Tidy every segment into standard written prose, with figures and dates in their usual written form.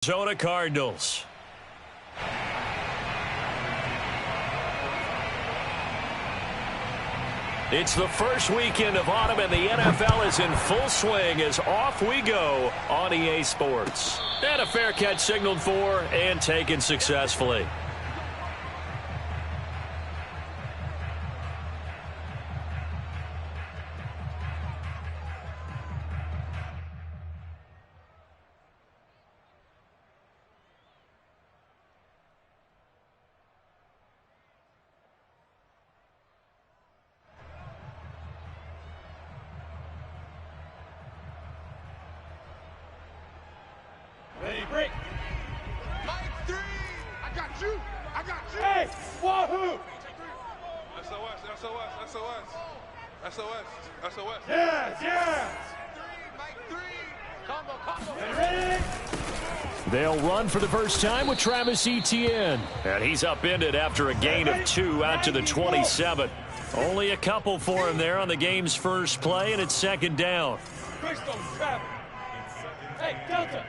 Arizona Cardinals. It's the first weekend of autumn, and the NFL is in full swing as off we go on EA Sports. And a fair catch signaled for and taken successfully. Ready, break. Mike 3. I got you. I got you. Hey, wahoo. SOS, SOS, SOS. SOS, SOS. Yes, yes. Mike 3. Combo. Ready? They'll run for the first time with Travis Etienne. And he's upended after a gain of 2 out to the 27. Only a couple for him there on the game's first play, and it's second down. Crystal Travis. Hey, Delta.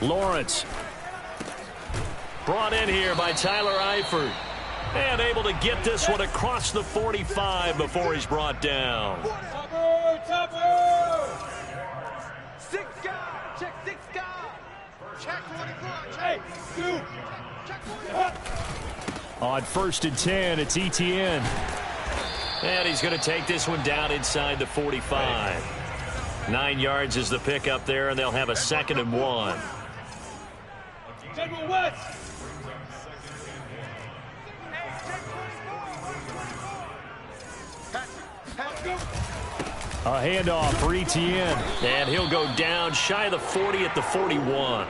Lawrence. Brought in here by Tyler Eifert. And able to get this one across the 45 before he's brought down. Tupper. 6 guy. Check 6 guy. Check 44. Hey, two. Check 44. On 1st and 10, it's Etienne. And he's going to take this one down inside the 45. 9 yards is the pickup there, and they'll have a 2nd and 1. General West. A handoff for Etienne, and he'll go down shy of the 40 at the 41.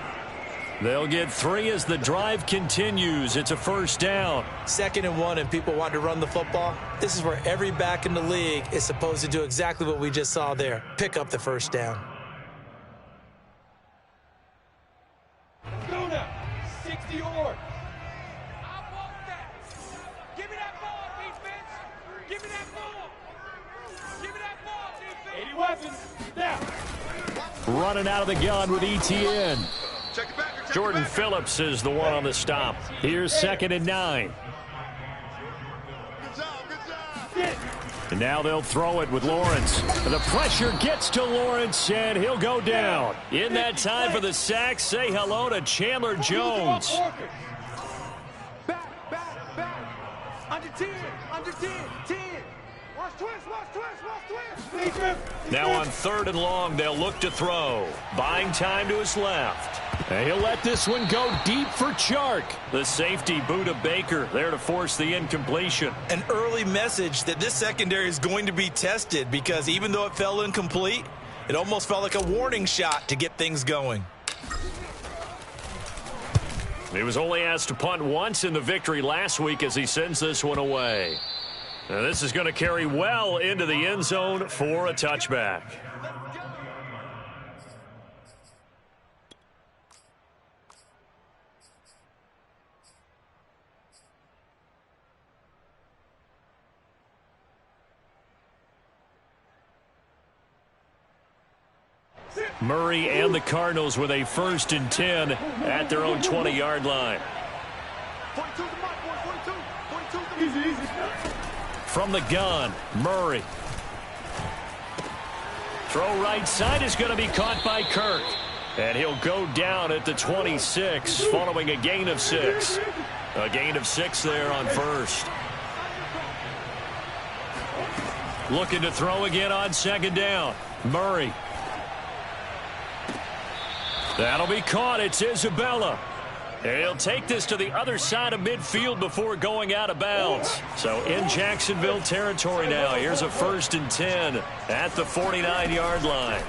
They'll get 3 as the drive continues. It's a first down. 2nd and 1, and people want to run the football. This is where every back in the league is supposed to do exactly what we just saw there. Pick up the first down. Go now. 60 or. I want that. Give me that ball, defense. Give me that ball. Give me that ball, defense. 80 weapons. Now. Running out of the gun with Etienne. Check it back. Jordan Phillips is the one on the stop. Here's 2nd and 9. Good job. And now they'll throw it with Lawrence. The pressure gets to Lawrence, and he'll go down. In that time for the sack, say hello to Chandler Jones. Back. Under 10. 10. Watch twist. Now on 3rd and long, they'll look to throw. Buying time to his left. And he'll let this one go deep for Chark. The safety, Buda Baker, there to force the incompletion. An early message that this secondary is going to be tested, because even though it fell incomplete, it almost felt like a warning shot to get things going. He was only asked to punt once in the victory last week as he sends this one away. Now this is going to carry well into the end zone for a touchback. Murray and the Cardinals with a 1st and 10 at their own 20-yard line. 42 to Mike. 42. Easy. From the gun, Murray. Throw right side is going to be caught by Kirk. And he'll go down at the 26 following a gain of 6. A gain of 6 there on 1st. Looking to throw again on 2nd down. Murray. That'll be caught. It's Isabella. And he'll take this to the other side of midfield before going out of bounds. So in Jacksonville territory now. Here's a 1st and 10 at the 49-yard line.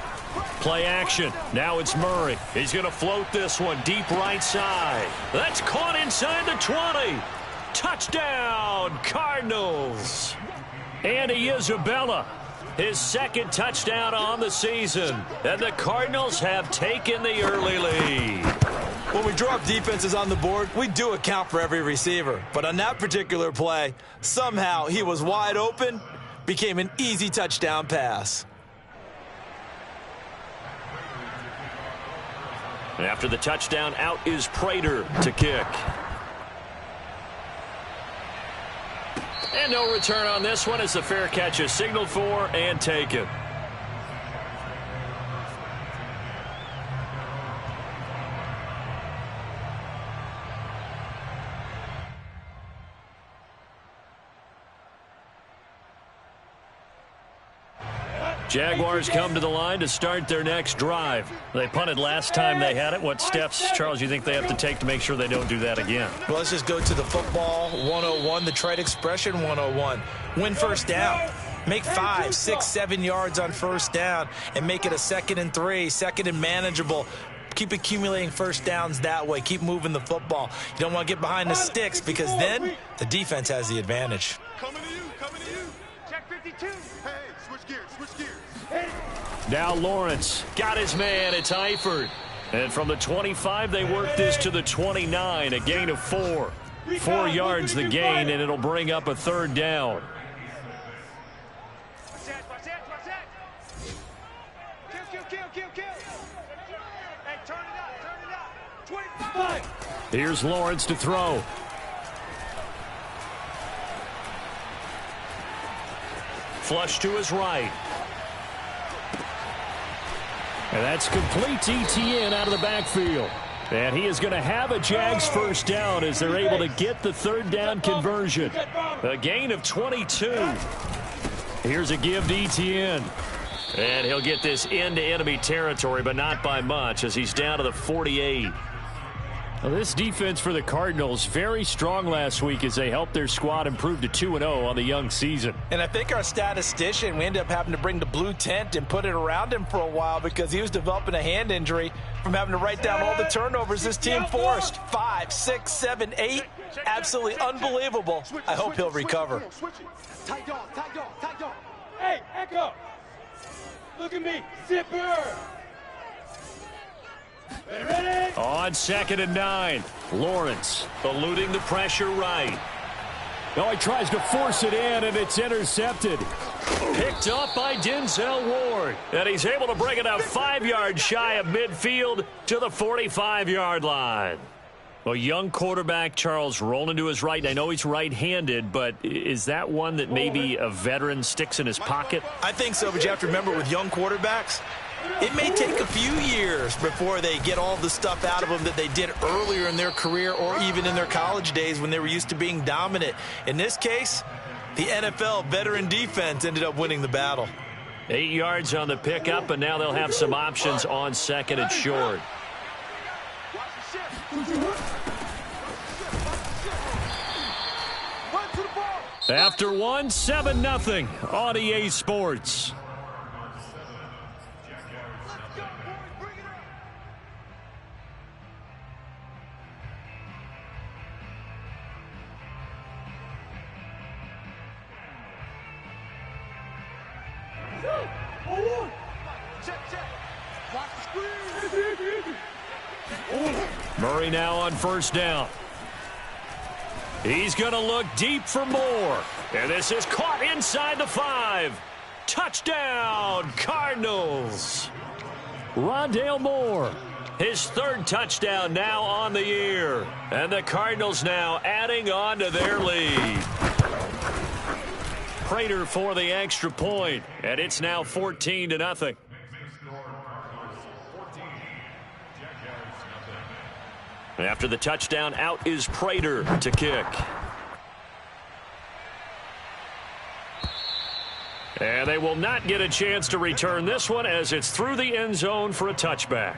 Play action. Now it's Murray. He's going to float this one deep right side. That's caught inside the 20. Touchdown, Cardinals. Andy Isabella. His 2nd touchdown on the season. And the Cardinals have taken the early lead. When we draw up defenses on the board, we do account for every receiver. But on that particular play, somehow he was wide open, became an easy touchdown pass. After the touchdown, out is Prater to kick. And no return on this one as the fair catch is signaled for and taken. Jaguars come to the line to start their next drive. They punted last time they had it. What steps, Charles, you think they have to take to make sure they don't do that again? Well, let's just go to the football 101, the trade expression 101. Win first down. Make 5, 6, 7 yards on first down and make it a 2nd and 3, 2nd and manageable. Keep accumulating first downs that way. Keep moving the football. You don't want to get behind the sticks because then the defense has the advantage. Coming to you, coming to you. Check 52. Hey, switch gears, switch gears. Now Lawrence got his man. It's Eifert. And from the 25, they work this to the 29, a gain of 4. 4 yards the gain, and it'll bring up a 3rd down. Watch that. Kill. Hey, turn it up. 25. Here's Lawrence to throw. Flush to his right. And that's complete to Etienne out of the backfield. And he is going to have a Jags first down as they're able to get the 3rd down conversion. A gain of 22. Here's a give to Etienne. And he'll get this into enemy territory, but not by much as he's down to the 48. Well, this defense for the Cardinals, very strong last week as they helped their squad improve to 2-0 on the young season. And I think our statistician, we ended up having to bring the blue tent and put it around him for a while because he was developing a hand injury from having to write down all the turnovers this team forced. 5, 6, 7, 8. Absolutely unbelievable. I hope he'll recover. Tight dog. Hey, Echo. Look at me. Zipper. Ready? On 2nd and 9, Lawrence eluding the pressure right. No, he tries to force it in, and it's intercepted. Picked up by Denzel Ward. And he's able to bring it up 5 yards shy of midfield to the 45-yard line. Well, young quarterback Charles rolling to his right. I know he's right-handed, but is that one that maybe a veteran sticks in his pocket? I think so, but you have to remember with young quarterbacks, it may take a few years before they get all the stuff out of them that they did earlier in their career or even in their college days when they were used to being dominant. In this case, the NFL veteran defense ended up winning the battle. 8 yards on the pickup, and now they'll have some options on 2nd and short. After 1, 7-0 on EA Sports. Murray now on first down. He's going to look deep for more. And this is caught inside the 5. Touchdown, Cardinals. Rondale Moore, his 3rd touchdown now on the year. And the Cardinals now adding on to their lead. Prater for the extra point, and it's now 14-0. After the touchdown, out is Prater to kick. And they will not get a chance to return this one as it's through the end zone for a touchback.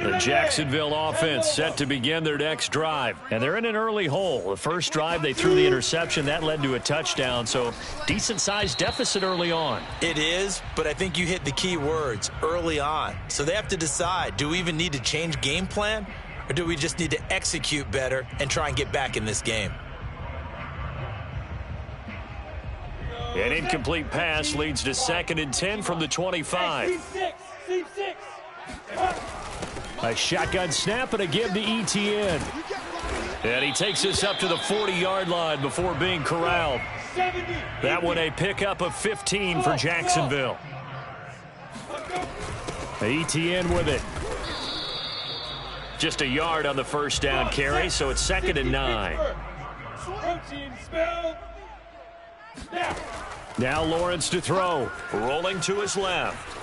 The Jacksonville offense set to begin their next drive. And they're in an early hole. The first drive, they threw the interception. That led to a touchdown. So decent-sized deficit early on. It is, but I think you hit the key words, early on. So they have to decide, do we even need to change game plan? Or do we just need to execute better and try and get back in this game? An incomplete pass leads to 2nd and 10 from the 25. Team six. A shotgun snap and a give to Etienne. And he takes this up to the 40-yard line before being corralled. That one a pickup of 15 for Jacksonville. Etienne with it. Just a yard on the first down carry, so it's 2nd and 9. Now Lawrence to throw. Rolling to his left.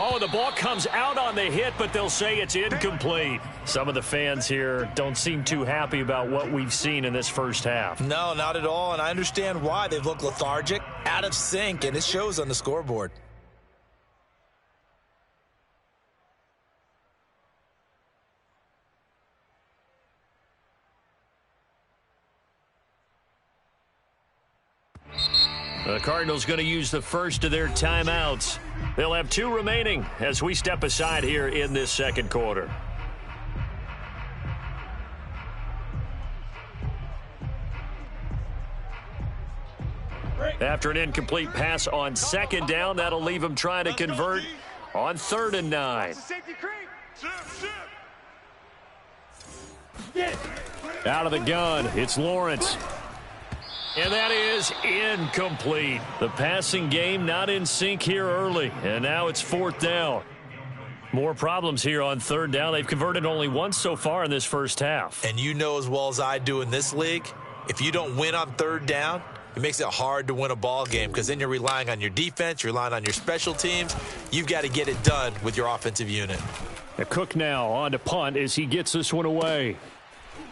Oh, the ball comes out on the hit, but they'll say it's incomplete. Some of the fans here don't seem too happy about what we've seen in this first half. No, not at all, and I understand why. They've looked lethargic, out of sync, and it shows on the scoreboard. The Cardinals going to use the first of their timeouts. They'll have 2 remaining as we step aside here in this second quarter. After an incomplete pass on 2nd down, that'll leave them trying to convert on 3rd and 9. Out of the gun, it's Lawrence. And that is incomplete. The passing game not in sync here early. And now it's 4th down. More problems here on 3rd down. They've converted only once so far in this first half. And you know as well as I do in this league, if you don't win on 3rd down, it makes it hard to win a ball game because then you're relying on your defense, you're relying on your special teams. You've got to get it done with your offensive unit. Cook now on to punt as he gets this one away.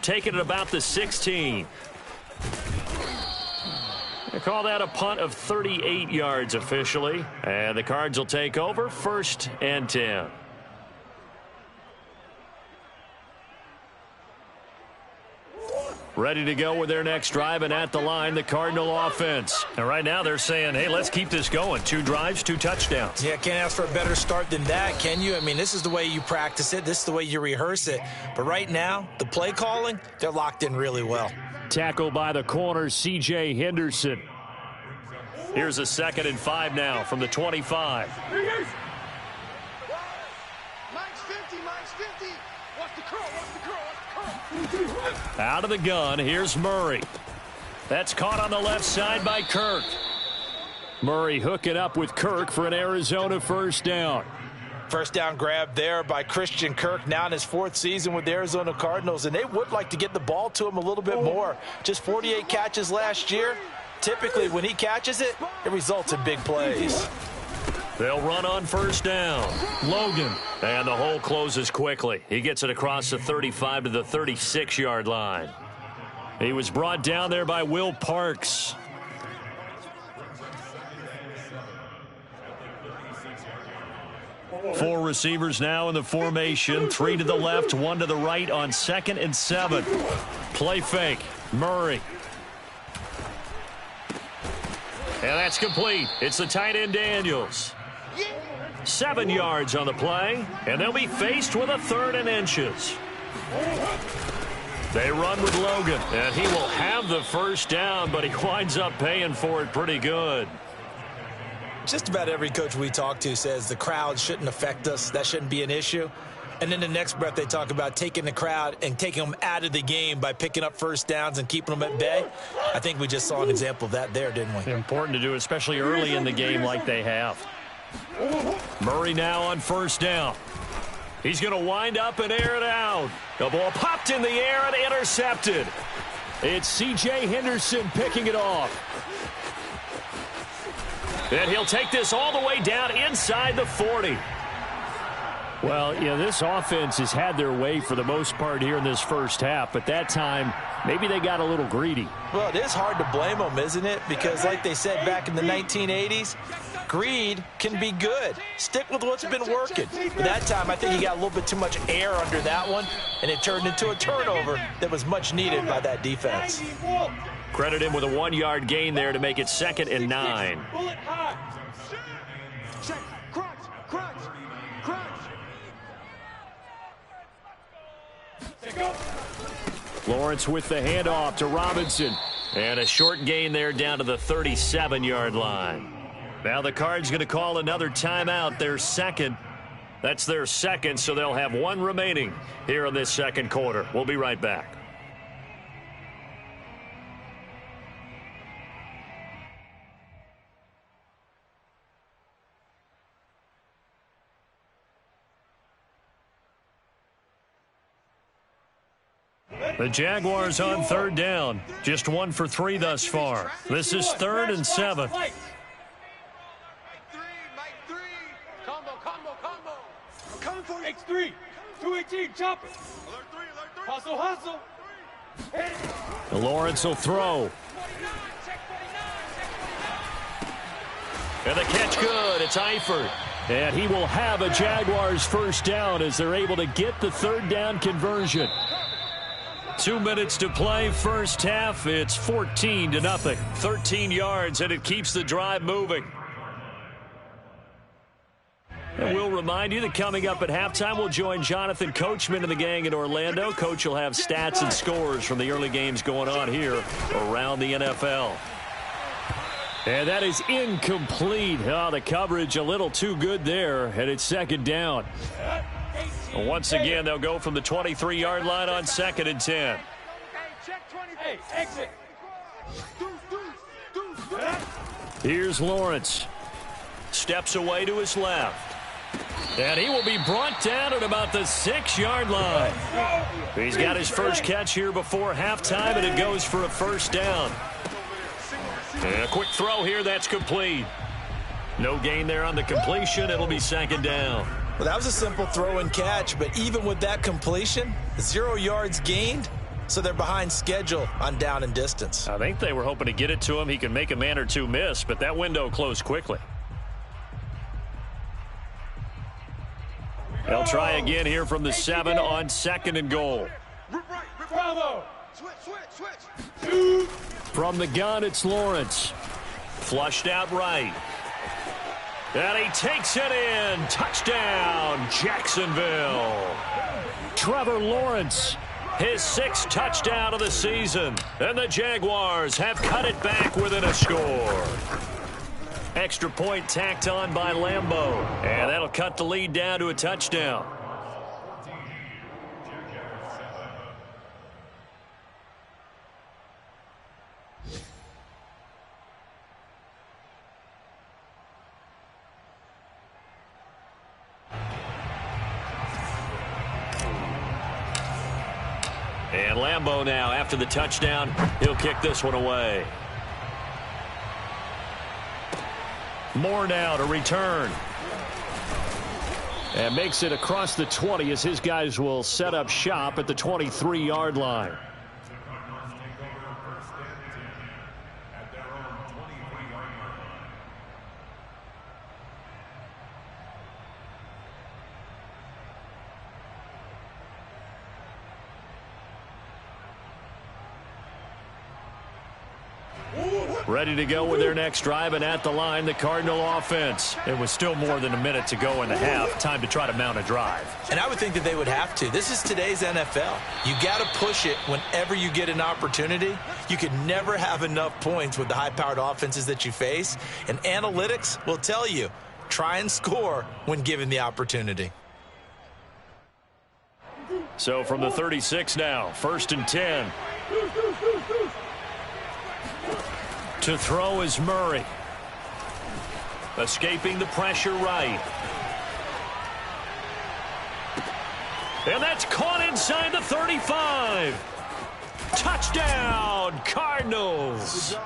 Taking it about the 16. They call that a punt of 38 yards officially. And the Cards will take over 1st and 10. Ready to go with their next drive, and at the line, the Cardinal offense. And right now they're saying, hey, let's keep this going. 2 drives, 2 touchdowns. Yeah, can't ask for a better start than that, can you? I mean, this is the way you practice it. This is the way you rehearse it. But right now, the play calling, they're locked in really well. Tackled by the corner, C.J. Henderson. Here's a 2nd and 5 now from the 25. Mine's 50. Watch the curl. Out of the gun, here's Murray. That's caught on the left side by Kirk. Murray hooking up with Kirk for an Arizona first down. First down grab there by Christian Kirk, now in his 4th season with the Arizona Cardinals, and they would like to get the ball to him a little bit more. Just 48 catches last year. Typically, when he catches it, it results in big plays. They'll run on first down. Logan. And the hole closes quickly. He gets it across the 35 to the 36-yard line. He was brought down there by Will Parks. Four receivers now in the formation. 3 to the left, 1 to the right on 2nd and 7. Play fake. Murray. And that's complete. It's the tight end Daniels. 7 yards on the play, and they'll be faced with a 3rd and inches. They run with Logan, and he will have the first down, but he winds up paying for it pretty good. Just about every coach we talk to says the crowd shouldn't affect us. That shouldn't be an issue. And then the next breath they talk about taking the crowd and taking them out of the game by picking up first downs and keeping them at bay. I think we just saw an example of that there, didn't we? Important to do, especially early in the game like they have. Murray now on first down. He's going to wind up and air it out. The ball popped in the air and intercepted. It's C.J. Henderson picking it off. And he'll take this all the way down inside the 40. Well, you know, this offense has had their way for the most part here in this first half, but that time, maybe they got a little greedy. Well, it is hard to blame them, isn't it? Because like they said back in the 1980s, greed can be good. Stick with what's been working. But that time, I think he got a little bit too much air under that one, and it turned into a turnover that was much needed by that defense. Credit him with a 1-yard gain there to make it 2nd and 9. Lawrence with the handoff to Robinson. And a short gain there down to the 37-yard line. Now the Cards going to call another timeout, their second. That's their second, so they'll have one remaining here in this second quarter. We'll be right back. The Jaguars on third down. Just 1 for 3 thus far. This is 3rd and 7. Coming for X3. 218, chop it. Hustle, hustle. Lawrence will throw. And the catch good. It's Eifert. And he will have a Jaguars first down as they're able to get the third down conversion. 2 minutes to play, first half. It's 14-0. 13 yards, and it keeps the drive moving. And we'll remind you that coming up at halftime, we'll join Jonathan Coachman and the gang in Orlando. Coach will have stats and scores from the early games going on here around the NFL. And that is incomplete. Oh, the coverage a little too good there, and it's second down. Once again, they'll go from the 23-yard line on 2nd and 10. Hey, exit. Here's Lawrence. Steps away to his left. And he will be brought down at about the 6-yard line. He's got his first catch here before halftime, and it goes for a first down. And a quick throw here, that's complete. No gain there on the completion. It'll be second down. Well, that was a simple throw and catch, but even with that completion, 0 yards gained, so they're behind schedule on down and distance. I think they were hoping to get it to him. He can make a man or two miss, but that window closed quickly. They'll try again here from the 7 on 2nd and goal. Bravo. From the gun, it's Lawrence. Flushed out right. And he takes it in. Touchdown, Jacksonville. Trevor Lawrence, his 6th touchdown of the season. And the Jaguars have cut it back within a score. Extra point tacked on by Lambeau. And that'll cut the lead down to a touchdown. And Lambeau now, after the touchdown, he'll kick this one away. Moore now to return. And makes it across the 20 as his guys will set up shop at the 23-yard line. Ready to go with their next drive, and at the line, the Cardinal offense. It was still more than a minute to go in the half. Time to try to mount a drive. And I would think that they would have to. This is today's NFL. You got to push it whenever you get an opportunity. You could never have enough points with the high-powered offenses that you face. And analytics will tell you, try and score when given the opportunity. So from the 36 now, 1st and 10. To throw is Murray. Escaping the pressure right. And that's caught inside the 35. Touchdown, Cardinals.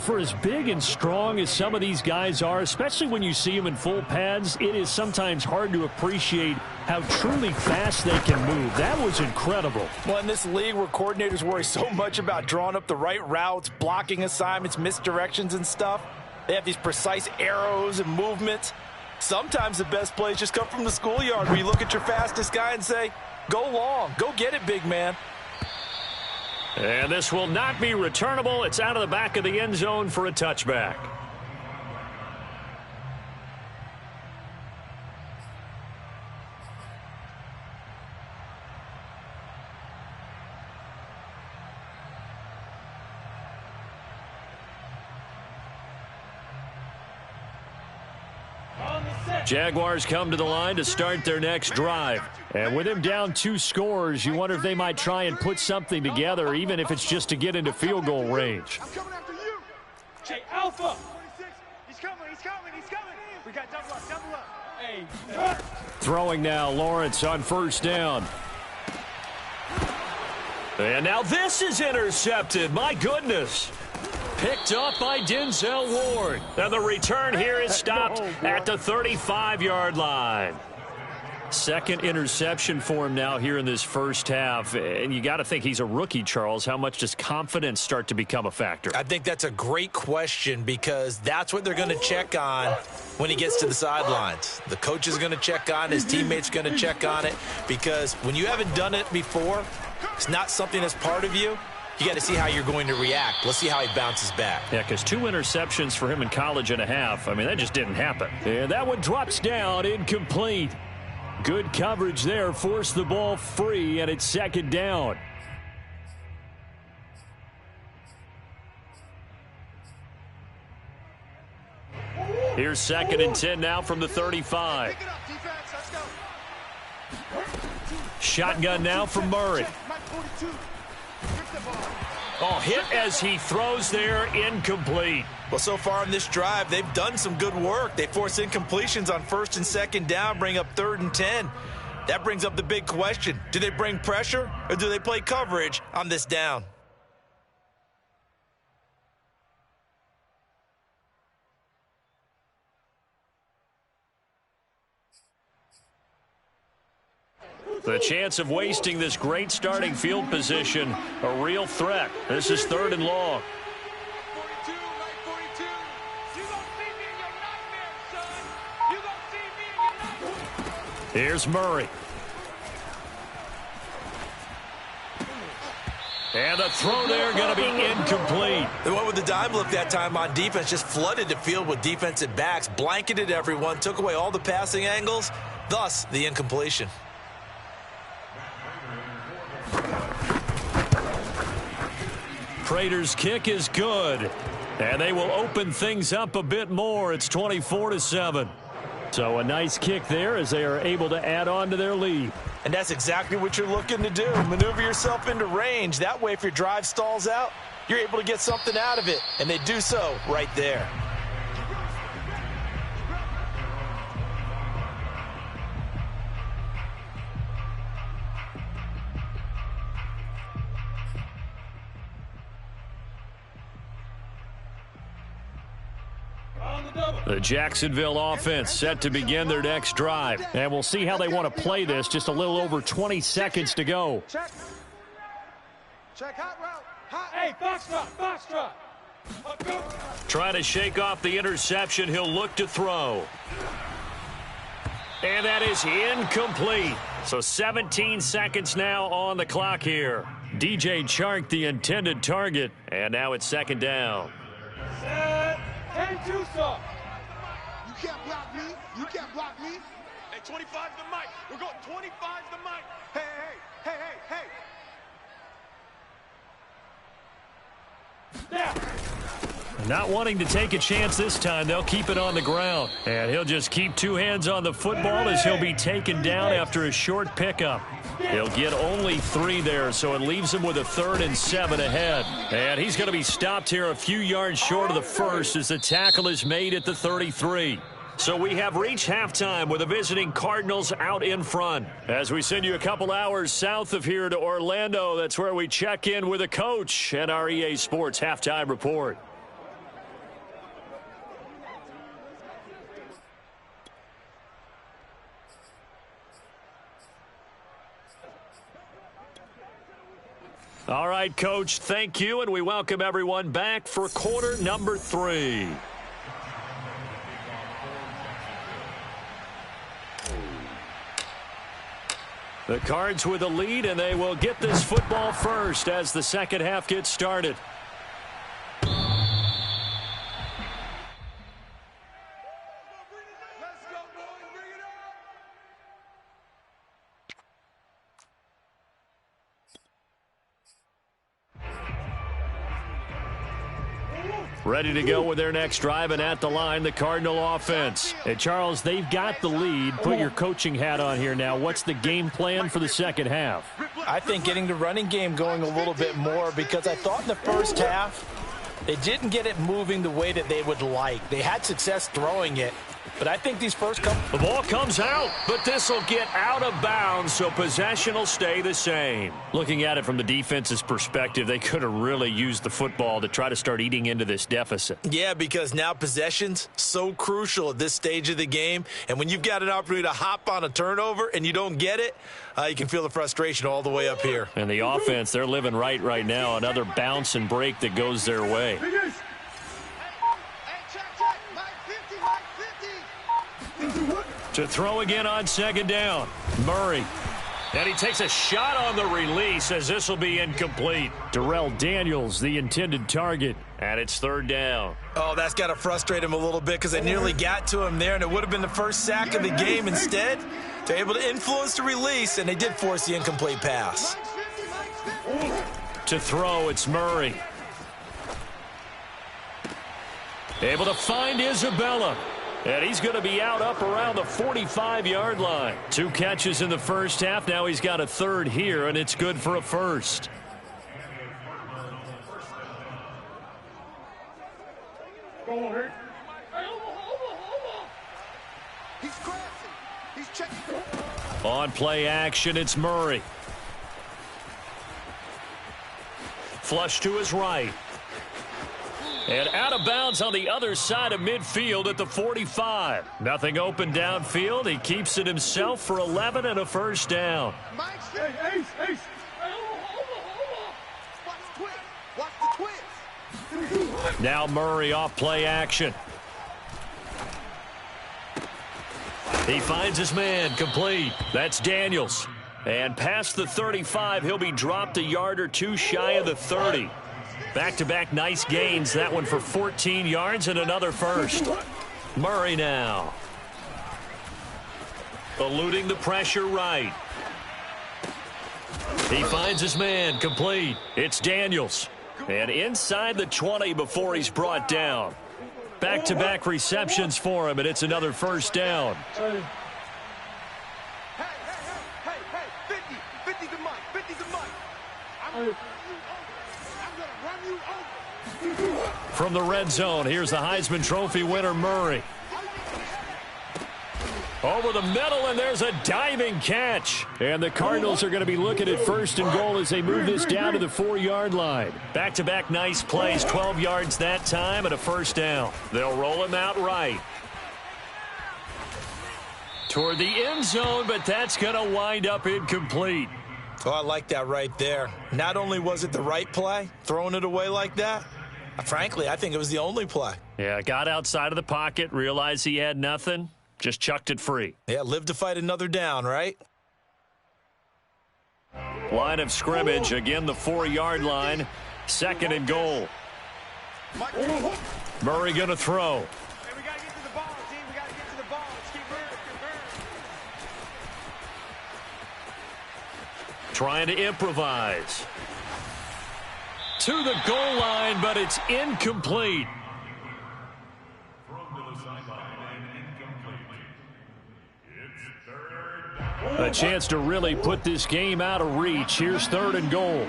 For as big and strong as some of these guys are, especially when you see them in full pads, it is sometimes hard to appreciate how truly fast they can move. That was incredible. Well, in this league where coordinators worry so much about drawing up the right routes, blocking assignments, misdirections and stuff, they have these precise arrows and movements. Sometimes the best plays just come from the schoolyard where you look at your fastest guy and say, go long, go get it, big man. And this will not be returnable. It's out of the back of the end zone for a touchback. Jaguars come to the line to start their next drive. And with him down 2 scores, you wonder if they might try and put something together, even if it's just to get into field goal range. I'm coming after you. Hey, Alpha. He's coming. We got double up. Hey. Throwing now, Lawrence on first down. And now this is intercepted. My goodness. Picked up by Denzel Ward. And the return here is stopped at the 35-yard line. Second interception for him now here in this first half. And you got to think he's a rookie, Charles. How much does confidence start to become a factor? I think that's a great question because that's what they're going to check on when he gets to the sidelines. The coach is going to check on, his teammates going to check on it, because when you haven't done it before, it's not something that's part of you. You got to see how you're going to react. Let's see how he bounces back. Yeah, because 2 interceptions for him in college and a half. I mean, that just didn't happen. And that one drops down, incomplete. Good coverage there, forced the ball free, and it's second down. Here's 2nd and 10 now from the 35. Shotgun now from Murray. Oh, hit as he throws there, incomplete. Well, so far in this drive, they've done some good work. They force incompletions on 1st and 2nd down, bring up 3rd and 10. That brings up the big question. Do they bring pressure or do they play coverage on this down? The chance of wasting this great starting field position, a real threat. This is 3rd and long. 42, like 42. You gonna see me in your nightmares, son. You gonna see me in your nightmares. Here's Murray. And the throw there going to be incomplete. They went with the dime look that time on defense, just flooded the field with defensive backs, blanketed everyone, took away all the passing angles, thus the incompletion. Prater's kick is good, and they will open things up a bit more. It's 24-7. So a nice kick there as they are able to add on to their lead. And that's exactly what you're looking to do. Maneuver yourself into range. That way, if your drive stalls out, you're able to get something out of it. And they do so right there. The Jacksonville offense set to begin their next drive. And we'll see how they want to play this. Just a little over 20 seconds to go. Check hot route. Hot. Hey, foxtrot. Trying to shake off the interception. He'll look to throw. And that is incomplete. So 17 seconds now on the clock here. DJ Chark, the intended target. And now it's 2nd down. Set. 10-2 stop. You can't block me. You can't block me. Hey, 25's the mic. We're going 25's the mic. Hey. Not wanting to take a chance this time, they'll keep it on the ground. And he'll just keep 2 hands on the football as he'll be taken down after a short pickup. He'll get only 3 there, so it leaves him with a 3rd and 7 ahead. And he's going to be stopped here a few yards short of the first as the tackle is made at the 33. So we have reached halftime with the visiting Cardinals out in front. As we send you a couple hours south of here to Orlando, that's where we check in with a coach at our EA Sports Halftime Report. All right, Coach, thank you, and we welcome everyone back for quarter number 3. The Cards with a lead, and they will get this football first as the second half gets started. Ready to go with their next drive, and at the line, the Cardinal offense. Hey, Charles, they've got the lead. Put your coaching hat on here now. What's the game plan for the second half? I think getting the running game going a little bit more, because I thought in the first half they didn't get it moving the way that they would like. They had success throwing it, but I think these first couple... The ball comes out, but this will get out of bounds, so possession will stay the same. Looking at it from the defense's perspective, they could have really used the football to try to start eating into this deficit. Yeah, because now possession's so crucial at this stage of the game, and when you've got an opportunity to hop on a turnover and you don't get it, you can feel the frustration all the way up here. And the offense, they're living right now. Another bounce and break that goes their way. To throw again on second down. Murray. And he takes a shot on the release as this will be incomplete. Darrell Daniels, the intended target. And it's third down. Oh, that's got to frustrate him a little bit, because they nearly got to him there, and it would have been the first sack of the game. Instead, they're able to influence the release, and they did force the incomplete pass. To throw, it's Murray. Able to find Isabella. And he's going to be out up around the 45-yard line. 2 catches in the first half. Now he's got a third here, and it's good for a first. On play action, it's Murray. Flush to his right. And out of bounds on the other side of midfield at the 45. Nothing open downfield. He keeps it himself for 11 and a first down. Now Murray off play action. He finds his man, complete. That's Daniels. And past the 35, he'll be dropped a yard or two shy of the 30. Back-to-back nice gains. That one for 14 yards and another first. Murray now. Eluding the pressure right. He finds his man, complete. It's Daniels. And inside the 20 before he's brought down. Back-to-back receptions for him, and it's another first down. Hey, 50's a month, 50's a month. I'm gonna run you over. From the red zone, here's the Heisman Trophy winner, Murray. Over the middle, and there's a diving catch. And the Cardinals are going to be looking at first and goal as they move this down to the 4-yard line. Back-to-back nice plays, 12 yards that time and a first down. They'll roll him out right. Toward the end zone, but that's going to wind up incomplete. Oh, I like that right there. Not only was it the right play, throwing it away like that, frankly, I think it was the only play. Yeah, got outside of the pocket, realized he had nothing, just chucked it free. Yeah, live to fight another down, right? Line of scrimmage, again the 4-yard line, second and goal. Murray going to throw. Hey, we got to get to the ball, team. We got to get to the ball. Let's keep moving. Trying to improvise. To the goal line, but it's incomplete. A chance to really put this game out of reach. Here's third and goal.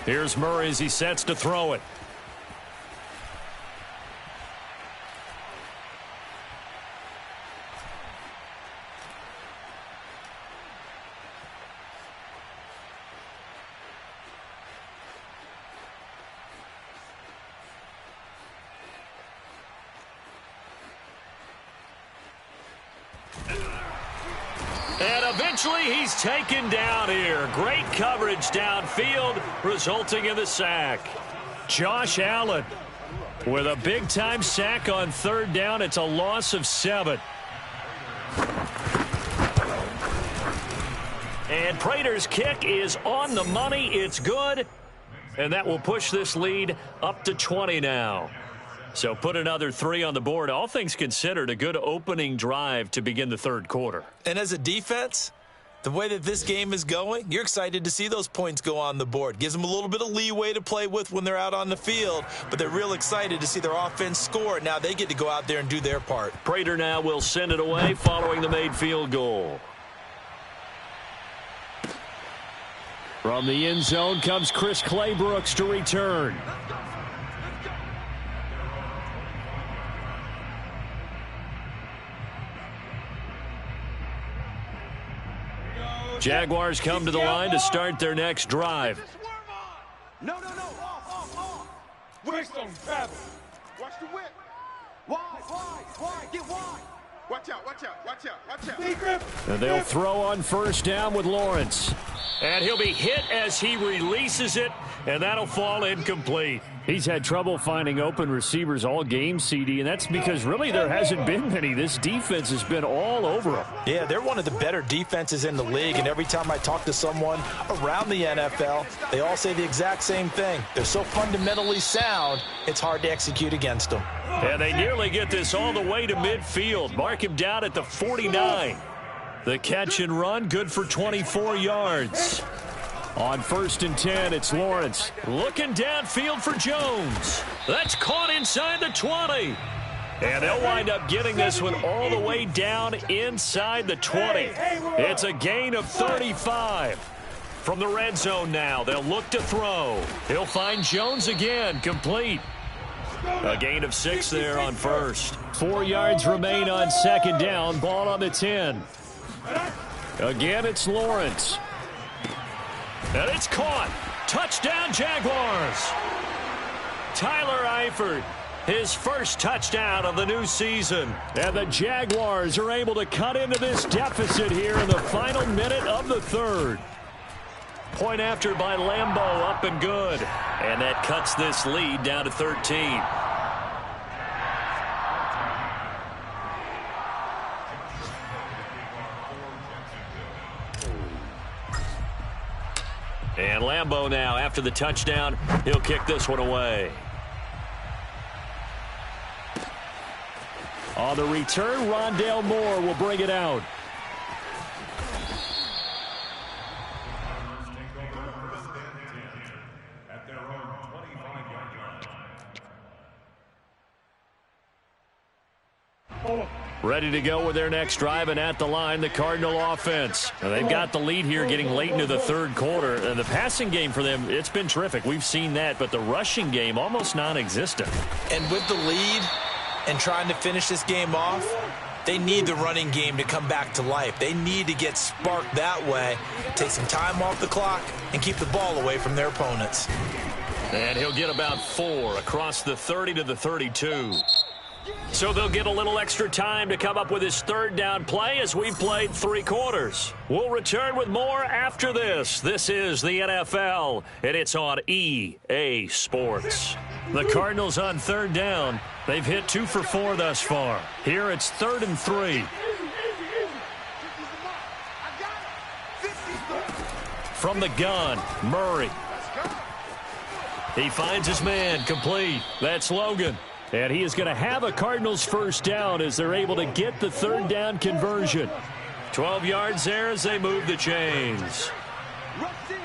Here's Murray as he sets to throw it. And eventually he's taken down here. Great coverage downfield, resulting in the sack. Josh Allen with a big-time sack on third down. It's a loss of 7. And Prater's kick is on the money. It's good. And that will push this lead up to 20 now. So put another 3 on the board. All things considered, a good opening drive to begin the third quarter. And as a defense, the way that this game is going, you're excited to see those points go on the board. Gives them a little bit of leeway to play with when they're out on the field, but they're real excited to see their offense score. Now they get to go out there and do their part. Prater now will send it away following the made field goal. From the end zone comes Chris Claybrooks to return. Jaguars come to the line to start their next drive. No. Off. Waste on travel. Watch the whip. Wide. Get wide. Watch out. And they'll throw on first down with Lawrence. And he'll be hit as he releases it, and that'll fall incomplete. He's had trouble finding open receivers all game, CD, and that's because really there hasn't been many. This defense has been all over them. Yeah, they're one of the better defenses in the league, and every time I talk to someone around the NFL, they all say the exact same thing. They're so fundamentally sound, it's hard to execute against them. And they nearly get this all the way to midfield. Mark him down at the 49. The catch and run, good for 24 yards. On 1st and 10, it's Lawrence. Looking downfield for Jones. That's caught inside the 20. And they'll wind up getting this one all the way down inside the 20. It's a gain of 35. From the red zone now, they'll look to throw. He'll find Jones again, complete. A gain of 6 there on first. 4 yards remain on 2nd down. Ball on the 10. Again, it's Lawrence. And it's caught. Touchdown, Jaguars. Tyler Eifert, his first touchdown of the new season. And the Jaguars are able to cut into this deficit here in the final minute of the third. Point after by Lambeau, up and good. And that cuts this lead down to 13. And Lambeau now, after the touchdown, he'll kick this one away. On the return, Rondale Moore will bring it out. Ready to go with their next drive, and at the line, the Cardinal offense. Now, they've got the lead here getting late into the third quarter. And the passing game for them, it's been terrific. We've seen that, but the rushing game almost non-existent. And with the lead and trying to finish this game off, they need the running game to come back to life. They need to get sparked that way, take some time off the clock, and keep the ball away from their opponents. And he'll get about 4 across the 30 to the 32. So they'll get a little extra time to come up with his third down play as we've played 3 quarters. We'll return with more after this. This is the NFL, and it's on EA Sports. The Cardinals on 3rd down. They've hit 2 for 4 thus far. Here it's 3rd and 3. From the gun, Murray. He finds his man, complete. That's Logan. And he is going to have a Cardinals first down as they're able to get the 3rd down conversion. 12 yards there as they move the chains. Rush in.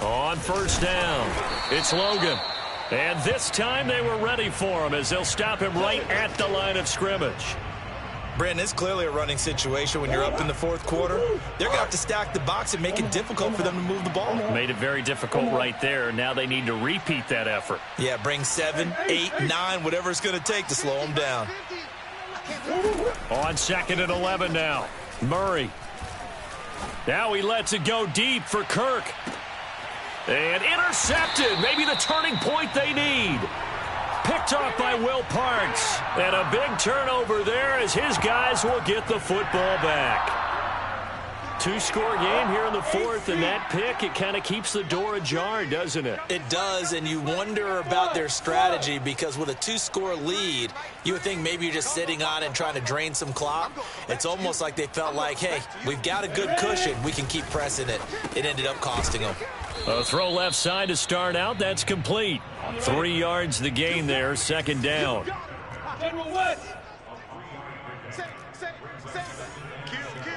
On 1st down, it's Logan. And this time they were ready for him as they'll stop him right at the line of scrimmage. Brandon, it's clearly a running situation when you're up in the 4th quarter. They're going to have to stack the box and make it difficult for them to move the ball. Made it very difficult right there. Now they need to repeat that effort. Yeah, bring 7, 8, 9, whatever it's going to take to slow them down. On 2nd and 11 now. Murray. Now he lets it go deep for Kirk. And intercepted. Maybe the turning point they need. Picked off by Will Parks. And a big turnover there as his guys will get the football back. two-score game here in the fourth, and that pick, it kind of keeps the door ajar, doesn't it? It does, and you wonder about their strategy because with a two-score lead, you would think maybe you're just sitting on it and trying to drain some clock. It's almost like they felt like, hey, we've got a good cushion. We can keep pressing it. It ended up costing them. A throw left side to start out. That's complete. 3 yards the gain there, second down. General West.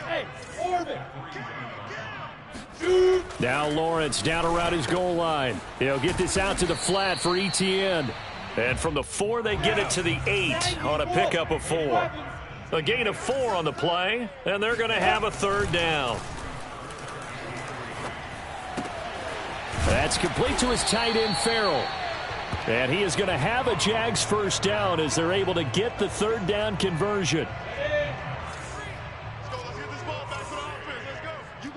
Hey, Orbit. Now Lawrence down around his goal line. He'll get this out to the flat for Etienne. And from the 4, they get it to the 8 on a pickup of 4. A gain of 4 on the play, and they're going to have a third down. That's complete to his tight end, Farrell. And he is going to have a Jags first down as they're able to get the third down conversion.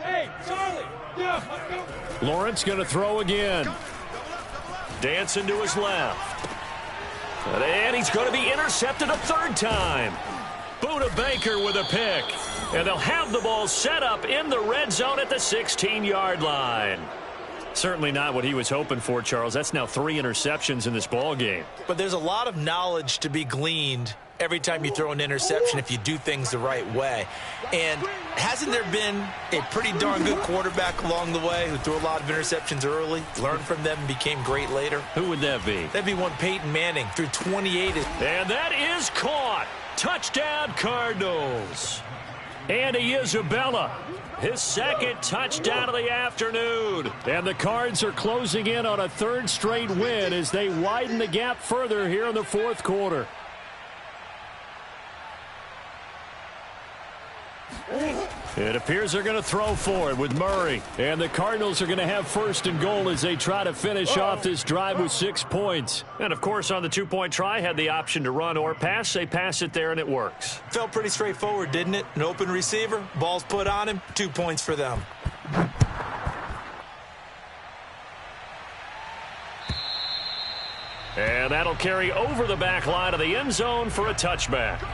Hey, Charlie. Yeah, let's go. Lawrence going to throw again. Dancing to his left. And he's going to be intercepted a third time. Buda Baker with a pick. And they'll have the ball set up in the red zone at the 16-yard line. Certainly not what he was hoping for, Charles. That's now 3 interceptions in this ball game. But there's a lot of knowledge to be gleaned every time you throw an interception if you do things the right way. And hasn't there been a pretty darn good quarterback along the way who threw a lot of interceptions early, learned from them, and became great later? Who would that be? That'd be one Peyton Manning, threw 28. And that is caught. Touchdown, Cardinals. Andy Isabella, his second touchdown of the afternoon. And the Cards are closing in on a third straight win as they widen the gap further here in the fourth quarter. It appears they're going to throw for it with Murray. And the Cardinals are going to have first and goal as they try to finish off this drive with 6 points. And, of course, on the two-point try, had the option to run or pass. They pass it there, and it works. Felt pretty straightforward, didn't it? An open receiver, ball's put on him, 2 points for them. And that'll carry over the back line of the end zone for a touchback.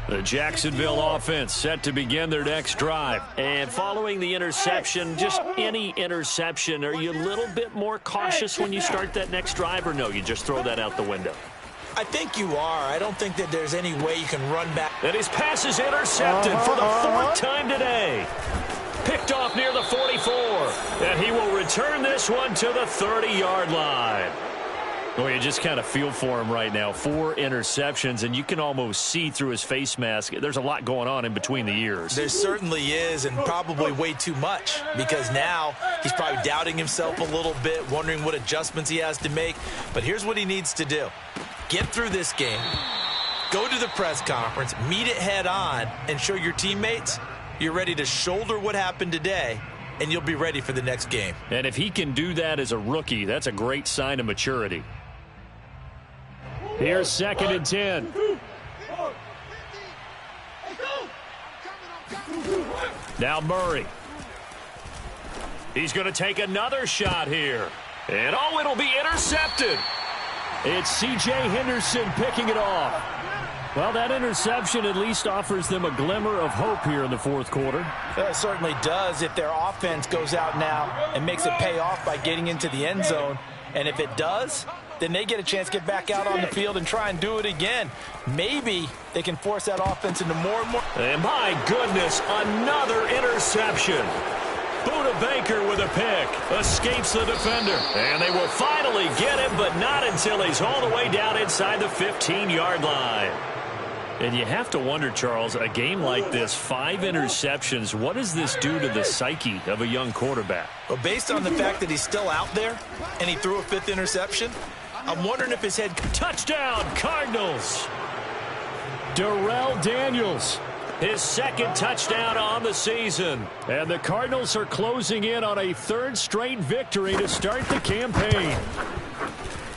The Jacksonville offense set to begin their next drive. And following the interception, just any interception, are you a little bit more cautious when you start that next drive, or no, you just throw that out the window? I think you are. I don't think that there's any way you can run back. And his pass is intercepted for the 4th time today. Picked off near the 44. And he will return this one to the 30-yard line. Well, you just kind of feel for him right now. 4 interceptions, and you can almost see through his face mask. There's a lot going on in between the ears. There certainly is, and probably way too much, because now he's probably doubting himself a little bit, wondering what adjustments he has to make. But here's what he needs to do. Get through this game, go to the press conference, meet it head on, and show your teammates you're ready to shoulder what happened today, and you'll be ready for the next game. And if he can do that as a rookie, that's a great sign of maturity. Here's 2nd and 10. Now Murray. He's going to take another shot here. And, oh, it'll be intercepted. It's C.J. Henderson picking it off. Well, that interception at least offers them a glimmer of hope here in the fourth quarter. It certainly does if their offense goes out now and makes it pay off by getting into the end zone. And if it does, then they get a chance to get back out on the field and try and do it again. Maybe they can force that offense into more and more. And my goodness, another interception. Buda Baker with a pick. Escapes the defender. And they will finally get him, but not until he's all the way down inside the 15-yard line. And you have to wonder, Charles, a game like this, 5 interceptions, what does this do to the psyche of a young quarterback? Well, based on the fact that he's still out there and he threw a 5th interception, I'm wondering if his head... Touchdown, Cardinals! Darrell Daniels. His 2nd touchdown on the season. And the Cardinals are closing in on a 3rd straight victory to start the campaign.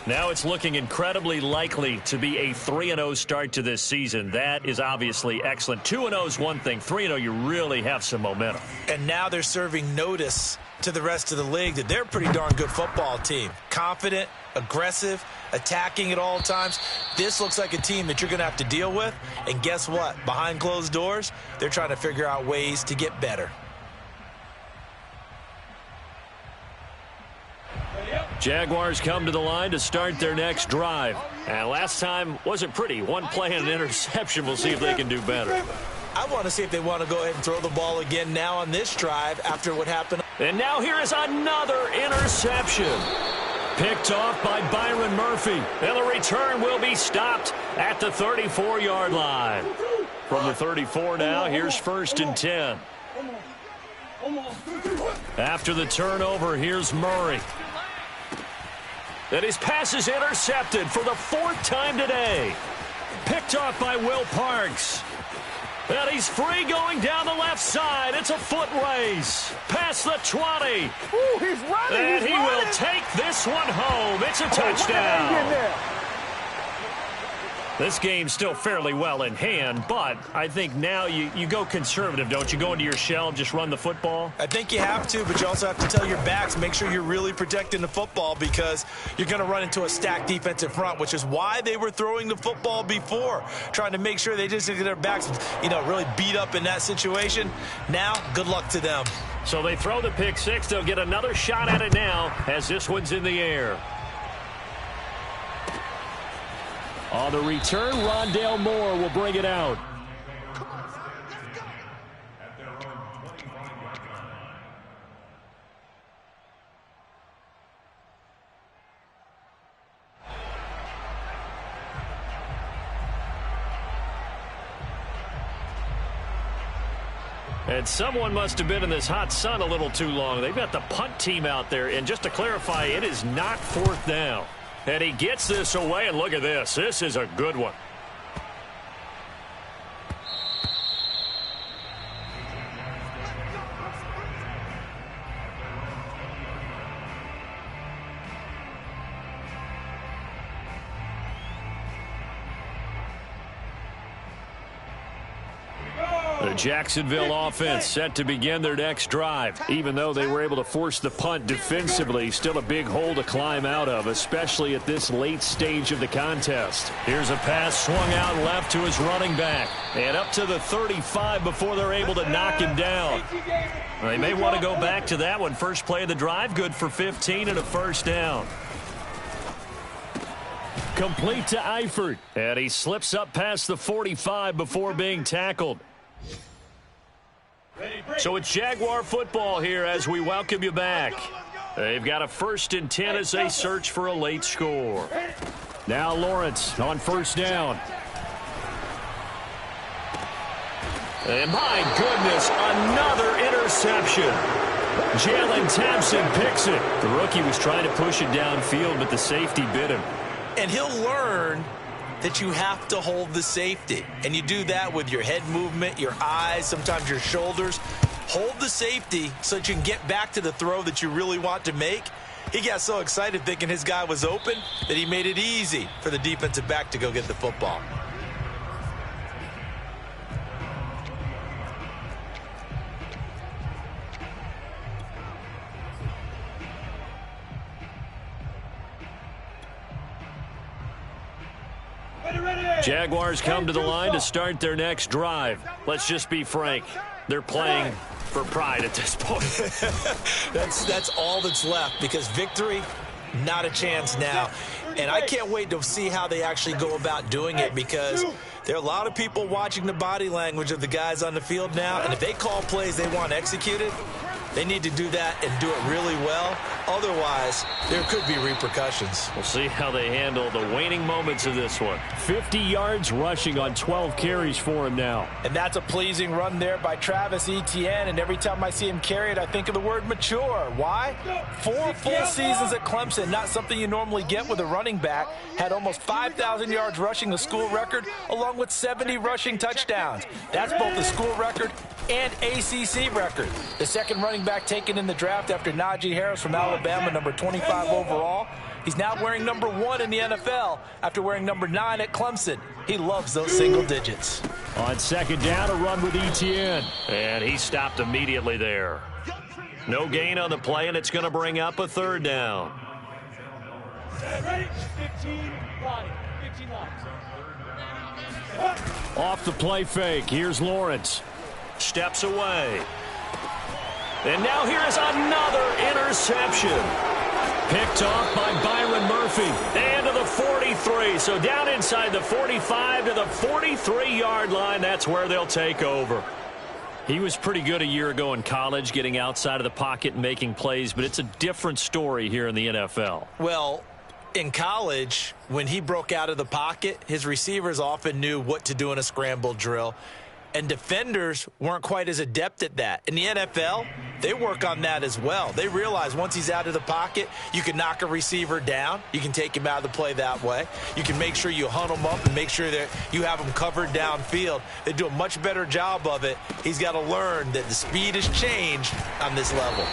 Now it's looking incredibly likely to be a 3-0 start to this season. That is obviously excellent. 2-0 is one thing. 3-0, you really have some momentum. And now they're serving notice to the rest of the league that they're a pretty darn good football team. Confident, aggressive, attacking at all times. This looks like a team that you're going to have to deal with. And guess what? Behind closed doors, they're trying to figure out ways to get better. Jaguars come to the line to start their next drive. And last time wasn't pretty. One play and an interception. We'll see if they can do better. I want to see if they want to go ahead and throw the ball again now on this drive after what happened. And now here is another interception. Picked off by Byron Murphy. And the return will be stopped at the 34-yard line. From the 34 now, here's 1st and 10. After the turnover, here's Murray. And his pass is intercepted for the 4th time today. Picked off by Will Parks. And he's free going down the left side. It's a foot race. Past the 20. Ooh, he's running. And he will take this one home. It's a touchdown. This game's still fairly well in hand, but I think now you go conservative, don't you? Go into your shell and just run the football? I think you have to, but you also have to tell your backs, make sure you're really protecting the football because you're going to run into a stacked defensive front, which is why they were throwing the football before, trying to make sure they just get their backs, really beat up in that situation. Now, good luck to them. So they throw the pick six. They'll get another shot at it now as this one's in the air. On the return, Rondale Moore will bring it out. And someone must have been in this hot sun a little too long. They've got the punt team out there. And just to clarify, it is not 4th down. And he gets this away, and look at this. This is a good one. The Jacksonville offense set to begin their next drive. Even though they were able to force the punt defensively, still a big hole to climb out of, especially at this late stage of the contest. Here's a pass swung out left to his running back. And up to the 35 before they're able to knock him down. They may want to go back to that one. First play of the drive, good for 15 and a 1st down. Complete to Eifert. And he slips up past the 45 before being tackled. So it's Jaguar football here as we welcome you back. They've got a 1st and 10 as they search for a late score. Now Lawrence on 1st down. And my goodness, another interception. Jalen Thompson picks it. The rookie was trying to push it downfield, but the safety bit him. And he'll learn that you have to hold the safety. And you do that with your head movement, your eyes, sometimes your shoulders. Hold the safety so that you can get back to the throw that you really want to make. He got so excited thinking his guy was open that he made it easy for the defensive back to go get the football. Jaguars come to the line to start their next drive. Let's just be frank. They're playing for pride at this point. That's all that's left because victory, not a chance now. And I can't wait to see how they actually go about doing it because there are a lot of people watching the body language of the guys on the field now. And if they call plays they want executed, they need to do that and do it really well. Otherwise, there could be repercussions. We'll see how they handle the waning moments of this one. 50 yards rushing on 12 carries for him now. And that's a pleasing run there by Travis Etienne. And every time I see him carry it, I think of the word mature. Why? 4 full seasons at Clemson, not something you normally get with a running back. Had almost 5,000 yards rushing, the school record, along with 70 rushing touchdowns. That's both the school record and ACC record. The second running back taken in the draft after Najee Harris from Alabama, number 25 overall. He's now wearing number 1 in the NFL after wearing number 9 at Clemson. He loves those single digits. On 2nd down, a run with Etienne. And he stopped immediately there. No gain on the play, and it's going to bring up a third down. Ready? 15 body. 15 lines. Off the play fake. Here's Lawrence. Steps away. And now here is another interception. Picked off by Byron Murphy. And to the 43. So down inside the 45 to the 43-yard line. That's where they'll take over. He was pretty good a year ago in college, getting outside of the pocket and making plays, but it's a different story here in the NFL. Well, in college, when he broke out of the pocket, his receivers often knew what to do in a scramble drill, and defenders weren't quite as adept at that. In the NFL, they work on that as well. They realize once he's out of the pocket, you can knock a receiver down. You can take him out of the play that way. You can make sure you hunt him up and make sure that you have him covered downfield. They do a much better job of it. He's got to learn that the speed has changed on this level.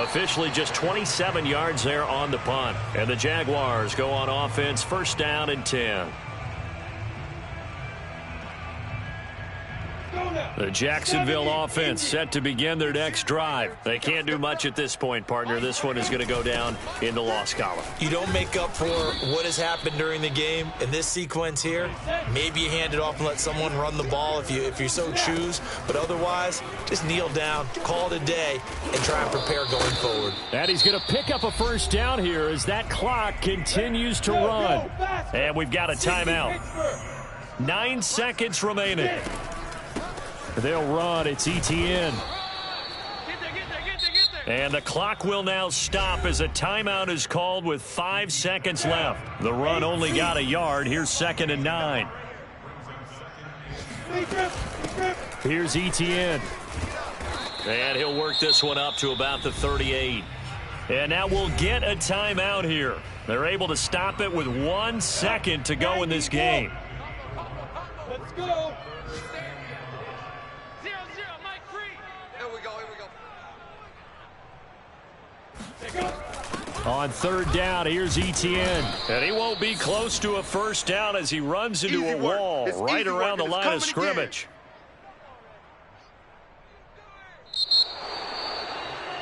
Officially just 27 yards there on the punt. And the Jaguars go on offense, first down and 10. The Jacksonville offense set to begin their next drive. They can't do much at this point, partner. This one is going to go down in the loss column. You don't make up for what has happened during the game in this sequence here. Maybe you hand it off and let someone run the ball if you so choose. But otherwise, just kneel down, call it a day, and try and prepare going forward. And he's going to pick up a first down here as that clock continues to run. And we've got a timeout. 9 seconds remaining. They'll run. It's Etienne. And the clock will now stop as a timeout is called with 5 seconds left. The run only got a yard. Here's 2nd and 9. Here's Etienne. And he'll work this one up to about the 38. And now we'll get a timeout here. They're able to stop it with 1 second to go in this game. Let's go. On third down, here's Etienne. And he won't be close to a first down as he runs into a wall right around the line of scrimmage.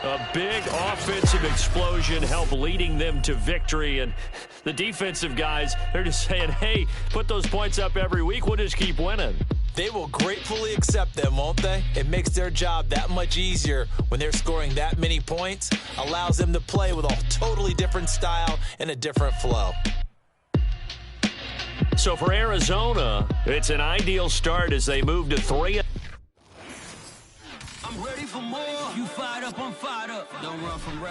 A big offensive explosion helped leading them to victory. And the defensive guys, they're just saying, hey, put those points up every week. We'll just keep winning. They will gratefully accept them, won't they? It makes their job that much easier when they're scoring that many points. Allows them to play with a totally different style and a different flow. So for Arizona, it's an ideal start as they move to 3. I'm ready for more. You fired up, I'm fired up. Don't run from